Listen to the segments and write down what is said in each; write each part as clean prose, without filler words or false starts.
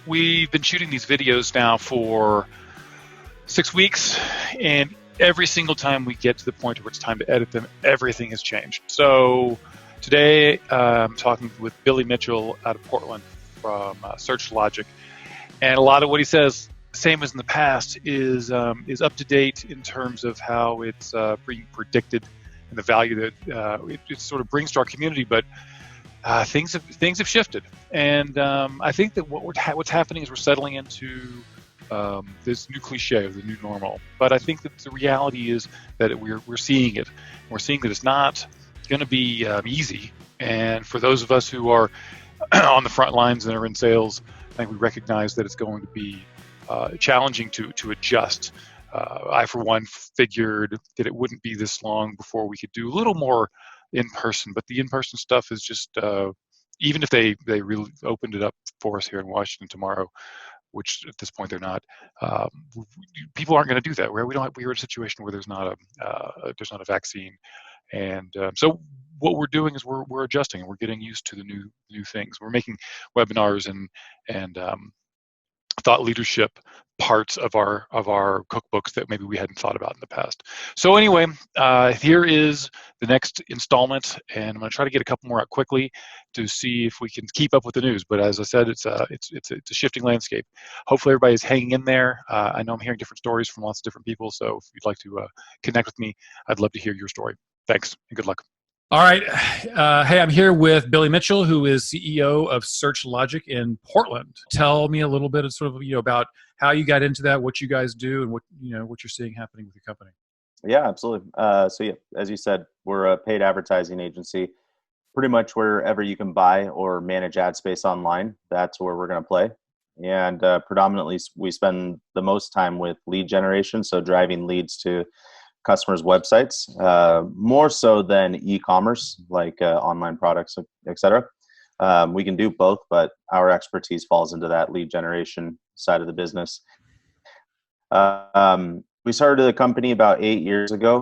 we've been shooting these videos now for 6 weeks, and every single time we get to the point where it's time to edit them, everything has changed. So today I'm talking with Billy Mitchell out of Portland from Search Logic, and a lot of what he says, same as in the past, is up to date in terms of how it's being predicted and the value that it sort of brings to our community. But things have shifted, and I think that what's happening is we're settling into this new cliche of the new normal. But I think that the reality is that we're seeing it. We're seeing that it's not going to be easy. And for those of us who are on the front lines and are in sales, I think we recognize that it's going to be challenging to adjust. I, for one, figured that it wouldn't be this long before we could do a little more in person, but the in-person stuff is just, even if they really opened it up for us here in Washington tomorrow, which at this point they're not, people aren't going to do that. We're in a situation where there's not a vaccine, and so what we're doing is we're adjusting and we're getting used to the new things. We're making webinars and thought leadership parts of our cookbooks that maybe we hadn't thought about in the past. So anyway, here is the next installment, and I'm going to try to get a couple more out quickly to see if we can keep up with the news. But as I said, it's a shifting landscape. Hopefully everybody's hanging in there. I know I'm hearing different stories from lots of different people, so if you'd like to connect with me, I'd love to hear your story. Thanks, and good luck. All right. Hey, I'm here with Billy Mitchell, who is CEO of Search Logic in Portland. Tell me a little bit of about how you got into that, what you guys do, and what you're seeing happening with your company. Yeah, absolutely. As you said, we're a paid advertising agency. Pretty much wherever you can buy or manage ad space online, that's where we're going to play. And predominantly, we spend the most time with lead generation, so driving leads to customers' websites, more so than e-commerce, like online products, et cetera. We can do both, but our expertise falls into that lead generation side of the business. We started the company about 8 years ago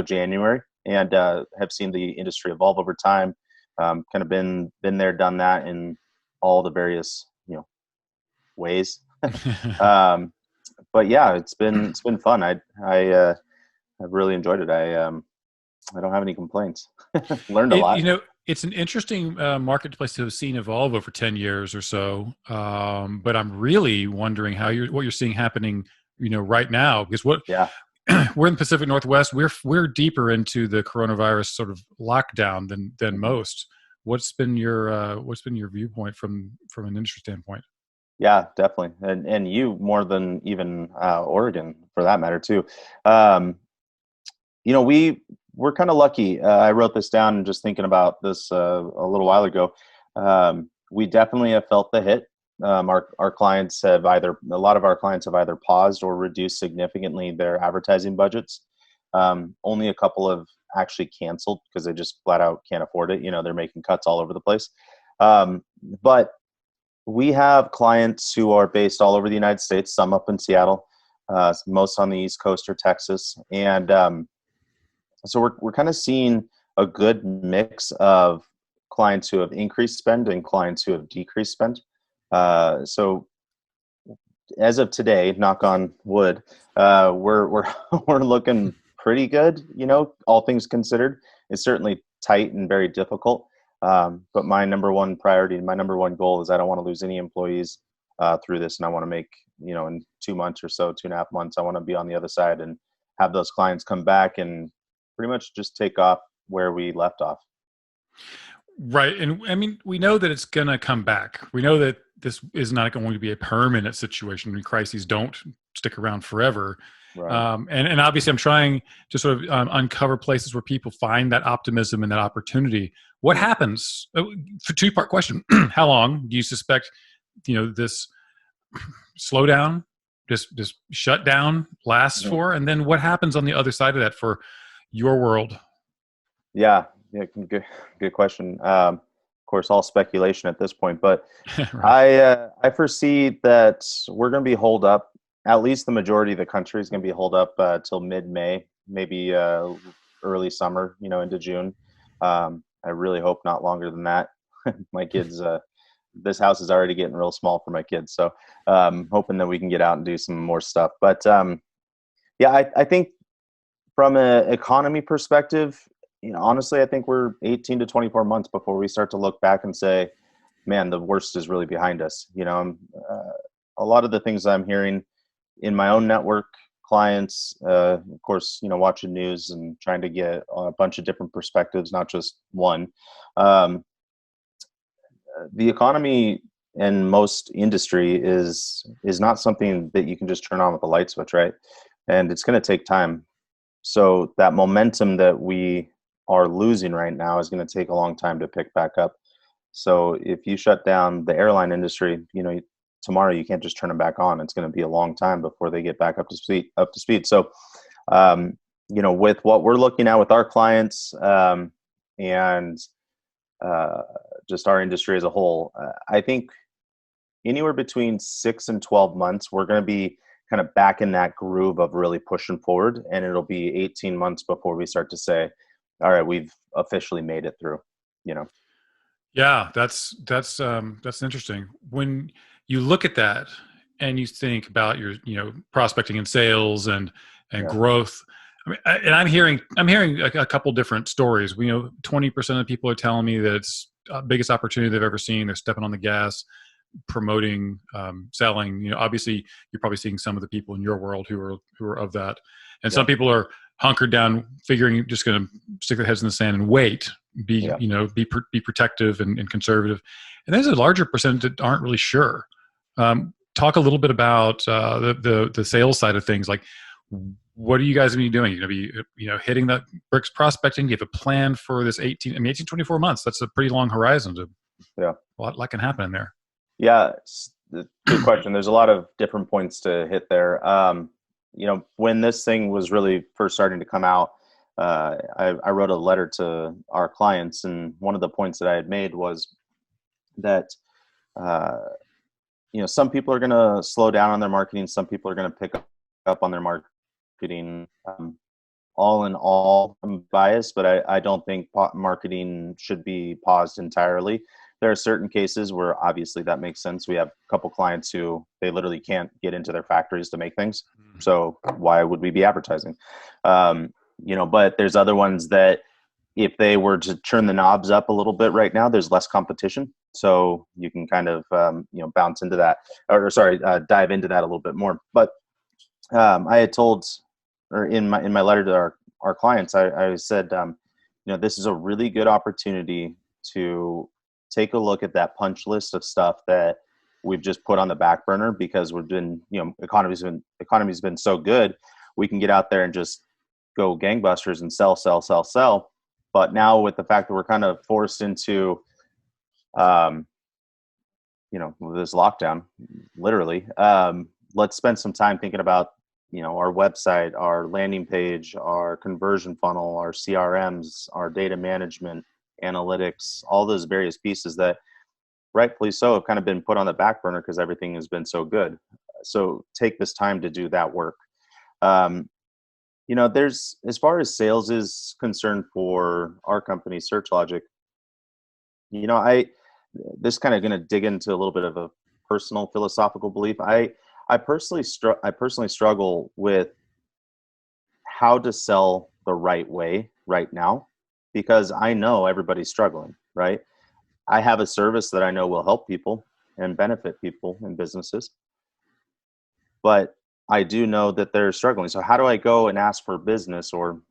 January, and have seen the industry evolve over time. Kind of been there, done that in all the various ways. But yeah, it's been fun. I've really enjoyed it. I don't have any complaints. Learned a lot. It's an interesting marketplace to have seen evolve over 10 years or so. But I'm really wondering what you're seeing happening, right now, because we're in the Pacific Northwest. We're deeper into the coronavirus sort of lockdown than most. What's been your viewpoint from an industry standpoint? Yeah, definitely. And you more than even Oregon for that matter too. We're kind of lucky. I wrote this down just thinking about this a little while ago. We definitely have felt the hit. Our clients have a lot of our clients have either paused or reduced significantly their advertising budgets. Only a couple have actually canceled because they just flat out can't afford it. They're making cuts all over the place. But we have clients who are based all over the United States, some up in Seattle, most on the East Coast or Texas. And so we're kind of seeing a good mix of clients who have increased spend and clients who have decreased spend. So as of today, knock on wood, we're looking pretty good. All things considered. It's certainly tight and very difficult. But my number one priority, my number one goal is I don't want to lose any employees through this, and I want to make in 2 months or so, 2.5 months, I want to be on the other side and have those clients come back and pretty much just take off where we left off. Right. And I mean, we know that it's going to come back. We know that this is not going to be a permanent situation. I mean, crises don't stick around forever. Right. And obviously I'm trying to sort of uncover places where people find that optimism and that opportunity. What happens? For two-part question. How long do you suspect, this slowdown, this shutdown lasts for? And then what happens on the other side of that for your world? Yeah, good question. Of course, all speculation at this point, but right. I foresee that we're going to be holed up. At least the majority of the country is going to be holed up till mid-May, maybe early summer, into June. I really hope not longer than that. My kids this house is already getting real small for my kids. So hoping that we can get out and do some more stuff. But yeah, I think from an economy perspective, honestly, I think we're 18 to 24 months before we start to look back and say, man, the worst is really behind us. A lot of the things I'm hearing in my own network, clients, of course, watching news and trying to get a bunch of different perspectives, not just one. The economy in most industry is not something that you can just turn on with a light switch, right? And it's going to take time. So that momentum that we are losing right now is going to take a long time to pick back up. So if you shut down the airline industry, tomorrow you can't just turn them back on. It's going to be a long time before they get back up to speed. So, with what we're looking at with our clients, and just our industry as a whole, I think anywhere between 6 and 12 months, we're going to be kind of back in that groove of really pushing forward. And it'll be 18 months before we start to say, all right, we've officially made it through, Yeah, that's interesting. When you look at that and you think about your, prospecting and sales and growth, I mean, I'm hearing a couple different stories. 20% of the people are telling me that it's biggest opportunity they've ever seen. They're stepping on the gas, promoting, selling. Obviously, you're probably seeing some of the people in your world who are of that, and some people are hunkered down, figuring just going to stick their heads in the sand and wait, be protective and conservative. And there's a larger percentage that aren't really sure. Talk a little bit about the sales side of things. Like, what are you guys going to be doing? You're going to be, hitting that bricks prospecting. Do you have a plan for this 18, 24 months? That's a pretty long horizon. A lot can happen in there. Yeah, good question. There's a lot of different points to hit there. When this thing was really first starting to come out, I wrote a letter to our clients, and one of the points that I had made was that, some people are going to slow down on their marketing. Some people are going to pick up on their marketing. All in all, I'm biased, but I don't think marketing should be paused entirely. There are certain cases where obviously that makes sense. We have a couple clients who they literally can't get into their factories to make things. So why would we be advertising? But there's other ones that if they were to turn the knobs up a little bit right now, there's less competition. So you can kind of, bounce into that dive into that a little bit more. But I had told, or in my letter to our clients, I said, this is a really good opportunity to take a look at that punch list of stuff that we've just put on the back burner because we've been, economy's been so good. We can get out there and just go gangbusters and sell. But now with the fact that we're kind of forced into, this lockdown, literally, let's spend some time thinking about, our website, our landing page, our conversion funnel, our CRMs, our data management, analytics, all those various pieces that rightfully so have kind of been put on the back burner because everything has been so good. So take this time to do that work. There's, as far as sales is concerned for our company, SearchLogic, this kind of going to dig into a little bit of a personal philosophical belief. I personally struggle with how to sell the right way right now because I know everybody's struggling, right? I have a service that I know will help people and benefit people and businesses, but I do know that they're struggling. So how do I go and ask for business or,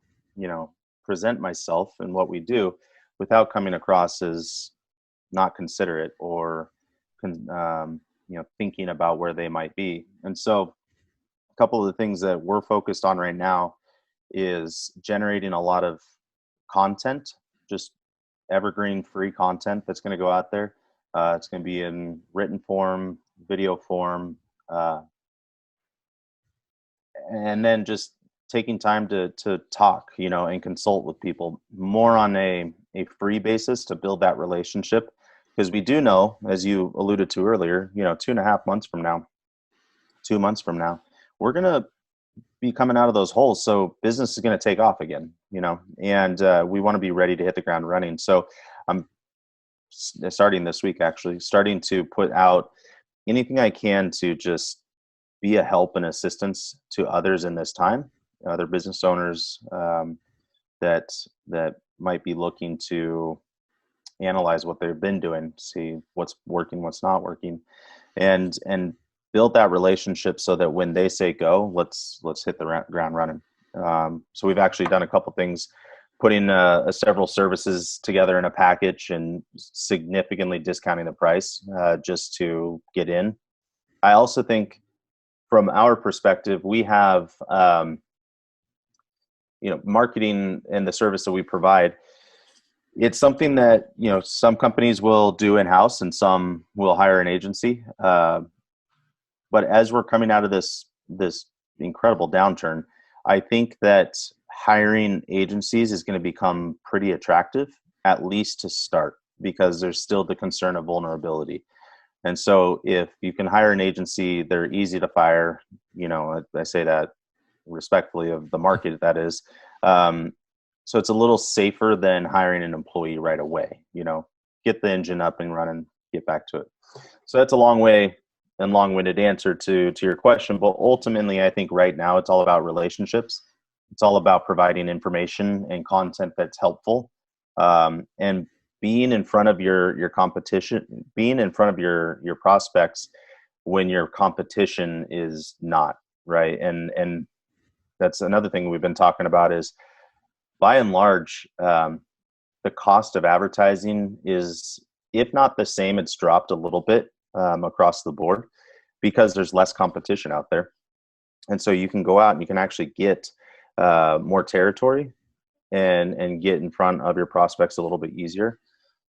present myself and what we do without coming across as not considerate or, thinking about where they might be? And so a couple of the things that we're focused on right now is generating a lot of content, just evergreen free content that's going to go out there. It's going to be in written form, video form, and then just taking time to talk, and consult with people more on a free basis to build that relationship. Because we do know, as you alluded to earlier, 2.5 months from now, 2 months from now, we're going to be coming out of those holes. So business is going to take off again, and we want to be ready to hit the ground running. So I'm starting this week, actually, starting to put out anything I can to just be a help and assistance to others in this time, other business owners that might be looking to analyze what they've been doing, see what's working, what's not working, and build that relationship so that when they say go, let's hit the ground running. So we've actually done a couple things, putting several services together in a package and significantly discounting the price just to get in. I also think from our perspective, we have, marketing and the service that we provide. It's something that, some companies will do in-house and some will hire an agency. But as we're coming out of this incredible downturn, I think that hiring agencies is going to become pretty attractive, at least to start, because there's still the concern of vulnerability. And so if you can hire an agency, they're easy to fire. I say that respectfully of the market, that is. So it's a little safer than hiring an employee right away. Get the engine up and running, get back to it. So that's a long way and long-winded answer to your question. But ultimately, I think right now it's all about relationships. It's all about providing information and content that's helpful, and being in front of your competition, being in front of your prospects when your competition is not, right. And that's another thing we've been talking about is, by and large, the cost of advertising is, if not the same, it's dropped a little bit across the board because there's less competition out there. And so you can go out and you can actually get more territory and get in front of your prospects a little bit easier.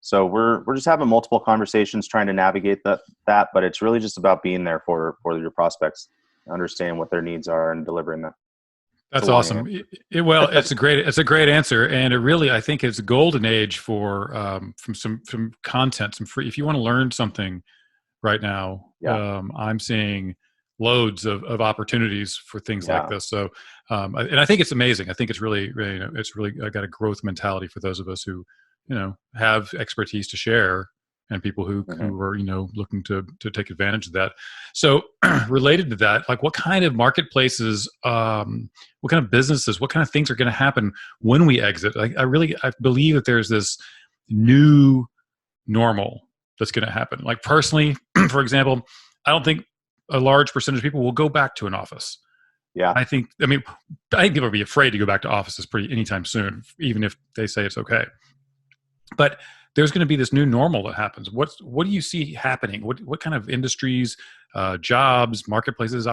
So we're just having multiple conversations trying to navigate that, but it's really just about being there for your prospects, understanding what their needs are and delivering that. That's awesome. Well, it's a great answer, and it really, I think, it's a golden age for from some content, some free. If you want to learn something right now, I'm seeing loads of opportunities for things like this. So, and I think it's amazing. I think it's really got a growth mentality for those of us who, have expertise to share, and people who are, looking to take advantage of that. So related to that, like, what kind of marketplaces, what kind of businesses, what kind of things are going to happen when we exit? I believe that there's this new normal that's going to happen. Like, personally, for example, I don't think a large percentage of people will go back to an office. Yeah. I think people will be afraid to go back to offices anytime soon, even if they say it's okay. But there's going to be this new normal that happens. What do you see happening? What kind of industries, jobs, marketplaces,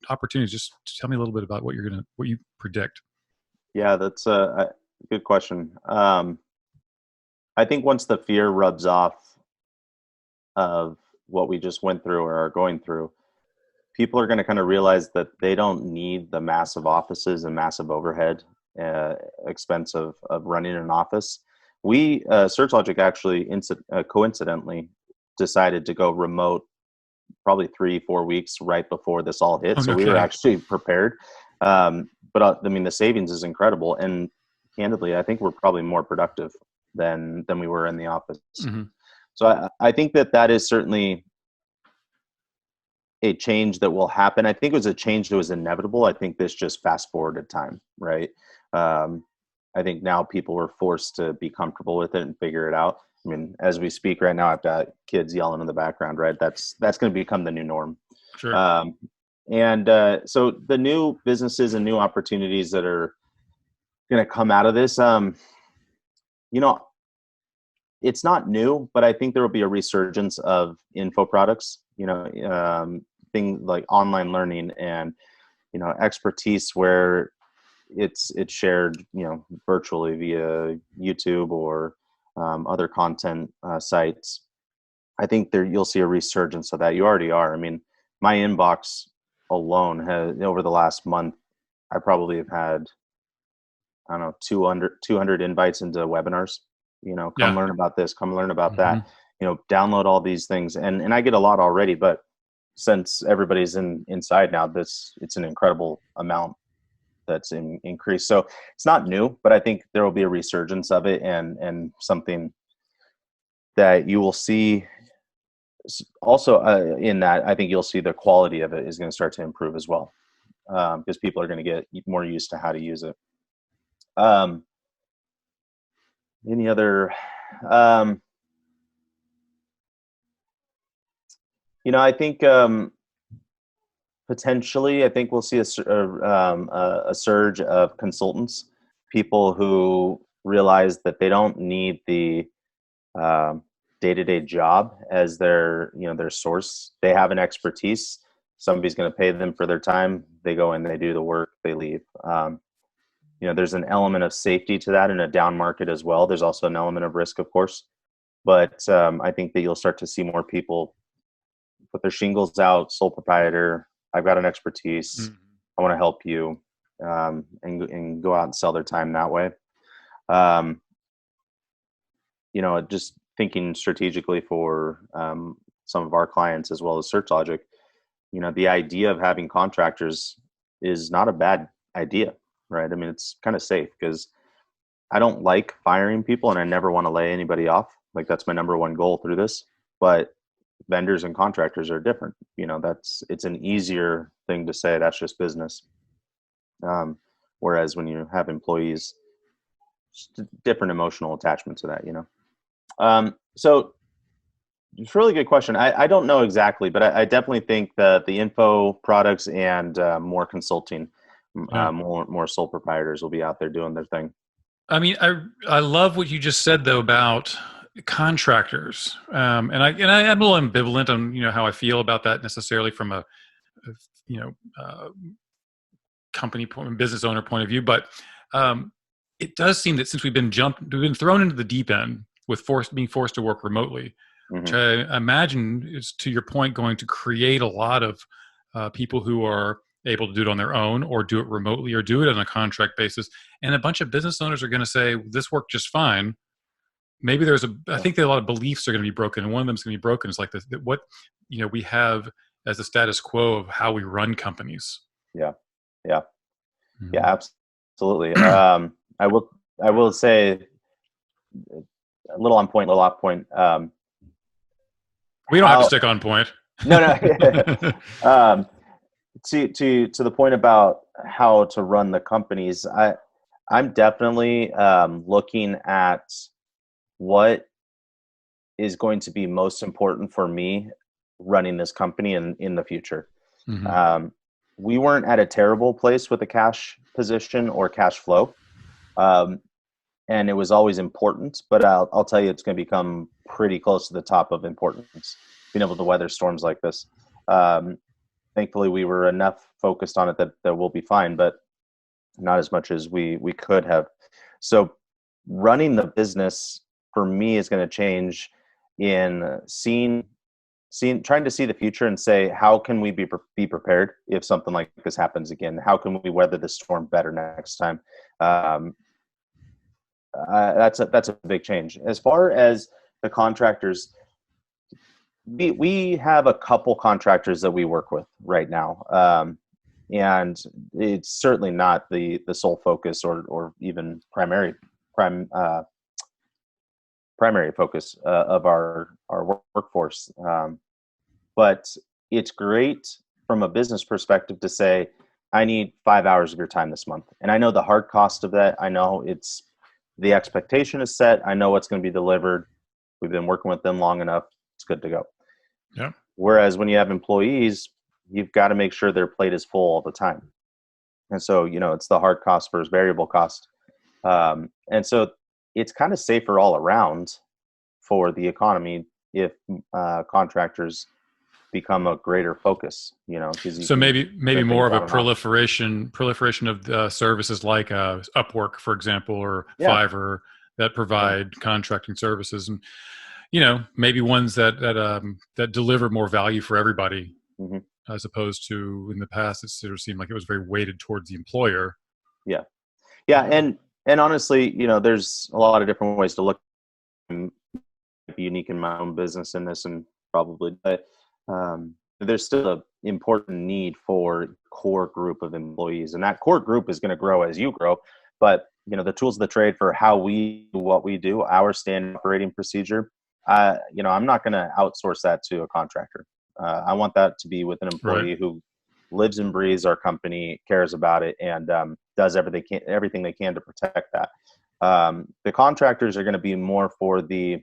opportunities? Just tell me a little bit about what you predict. Yeah, that's a good question. I think once the fear rubs off of what we just went through or are going through, people are going to kind of realize that they don't need the massive offices and massive overhead expense of running an office. We, SearchLogic, actually coincidentally decided to go remote probably 3-4 weeks right before this all hit. So we were actually prepared. But the savings is incredible. And candidly, I think we're probably more productive than we were in the office. Mm-hmm. So I think that is certainly a change that will happen. I think it was a change that was inevitable. I think this just fast forwarded time, right? I think now people were forced to be comfortable with it and figure it out. I mean, as we speak right now, I've got kids yelling in the background, right? That's going to become the new norm. Sure. So the new businesses and new opportunities that are going to come out of this, it's not new, but I think there will be a resurgence of info products, things like online learning and, expertise where it's shared, virtually via YouTube or other content sites. I think you'll see a resurgence of that. You already are. I mean, my inbox alone has, over the last month, I probably have had, 200 invites into webinars. Come learn about this, come learn about that. Download all these things, and I get a lot already. But since everybody's inside now, it's an incredible amount that's increased. So it's not new, but I think there will be a resurgence of it and something that you will see also in that, I think you'll see the quality of it is going to start to improve as well, because people are going to get more used to how to use it. Any other, I think potentially, I think we'll see a surge of consultants, people who realize that they don't need the day-to-day job as their source. They have an expertise. Somebody's going to pay them for their time. They go in, they do the work, they leave. There's an element of safety to that in a down market as well. There's also an element of risk, of course. But I think that you'll start to see more people put their shingles out, sole proprietor. I've got an expertise. Mm-hmm. I want to help you, and go out and sell their time that way. Just thinking strategically for some of our clients as well as SearchLogic, the idea of having contractors is not a bad idea, right? I mean, it's kind of safe because I don't like firing people and I never want to lay anybody off. Like, that's my number one goal through this. But vendors and contractors are different. It's an easier thing to say, that's just business. Whereas when you have employees, just a different emotional attachment to that, So it's a really good question. I don't know exactly, but I definitely think that the info products and more consulting, more sole proprietors will be out there doing their thing. I mean, I love what you just said though about contractors, and I'm a little ambivalent on how I feel about that necessarily from a company business owner point of view, but it does seem that since we've been thrown into the deep end with being forced to work remotely, mm-hmm. which I imagine is, to your point, going to create a lot of people who are able to do it on their own or do it remotely or do it on a contract basis, and a bunch of business owners are going to say this worked just fine. Maybe I think that a lot of beliefs are going to be broken, and one of them is going to be broken. It's like what we have as the status quo of how we run companies. Yeah, absolutely. I will say a little on point, a little off point. We don't have to stick on point. No. To the point about how to run the companies, I'm definitely looking at what is going to be most important for me running this company in the future. Mm-hmm. We weren't at a terrible place with the cash position or cash flow. And it was always important, but I'll tell you, it's going to become pretty close to the top of importance, being able to weather storms like this. Thankfully, we were enough focused on it that we'll be fine, but not as much as we could have. So running the business for me is going to change in trying to see the future and say, how can we be prepared if something like this happens again? How can we weather the storm better next time? That's a big change. As far as the contractors, we have a couple contractors that we work with right now, and it's certainly not the sole focus or even primary focus of our workforce. But it's great from a business perspective to say, I need 5 hours of your time this month. And I know the hard cost of that. I know the expectation is set. I know what's going to be delivered. We've been working with them long enough. It's good to go. Yeah. Whereas when you have employees, you've got to make sure their plate is full all the time. And so, it's the hard cost versus variable cost. And so it's kind of safer all around for the economy if contractors become a greater focus, So maybe more of a proliferation of services like Upwork, for example, or Fiverr that provide contracting services, and maybe ones that deliver more value for everybody, mm-hmm. as opposed to in the past it sort of seemed like it was very weighted towards the employer. Yeah, and honestly, there's a lot of different ways to look. I'm unique in my own business in this, and probably, but there's still an important need for core group of employees, and that core group is going to grow as you grow. But the tools of the trade for how we do what we do, our standard operating procedure, I'm not going to outsource that to a contractor. I want that to be with an employee who lives and breathes our company, cares about it, and does everything they can to protect that. The contractors are going to be more for the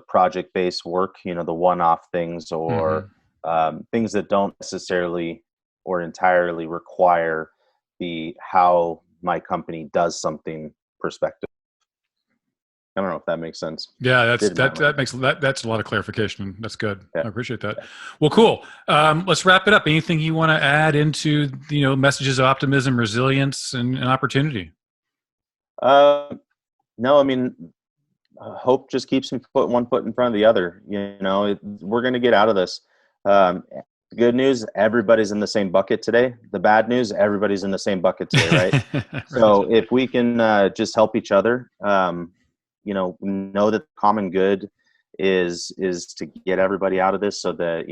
project-based work, the one-off things, or things that don't necessarily or entirely require the how my company does something perspective. I don't know if that makes sense. Yeah, that's a lot of clarification. That's good. Yeah. I appreciate that. Well, cool. Let's wrap it up. Anything you want to add into messages of optimism, resilience, and opportunity? No, I mean, hope just keeps one foot in front of the other. We're going to get out of this. The good news, everybody's in the same bucket today. The bad news, everybody's in the same bucket today, right? Right. So if we can just help each other, know that the common good is to get everybody out of this, so that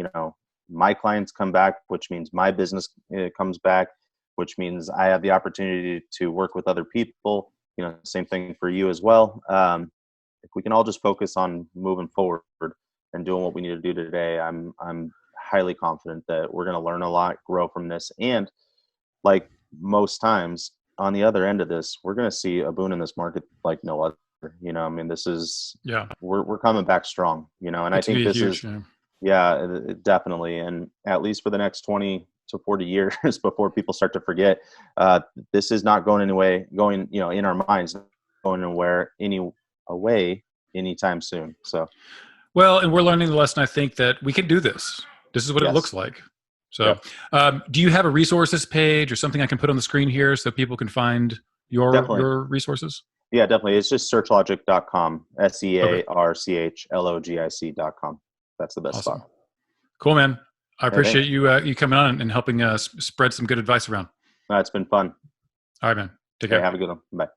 my clients come back, which means my business comes back, which means I have the opportunity to work with other people. Same thing for you as well. If we can all just focus on moving forward and doing what we need to do today, I'm highly confident that we're going to learn a lot, grow from this, and like most times on the other end of this, we're going to see a boon in this market like no other. This is, we're coming back strong, and I think this is, definitely. And at least for the next 20 to 40 years before people start to forget, this is not going in our minds, going away anytime soon. So, well, and we're learning the lesson, I think, that we can do this. This is what it looks like. So, do you have a resources page or something I can put on the screen here so people can find your resources? Yeah, definitely. It's just searchlogic.com, searchlogic.com. That's the best spot. Cool, man. I appreciate you coming on and helping us spread some good advice around. It's been fun. All right, man. Take care. Have a good one. Bye.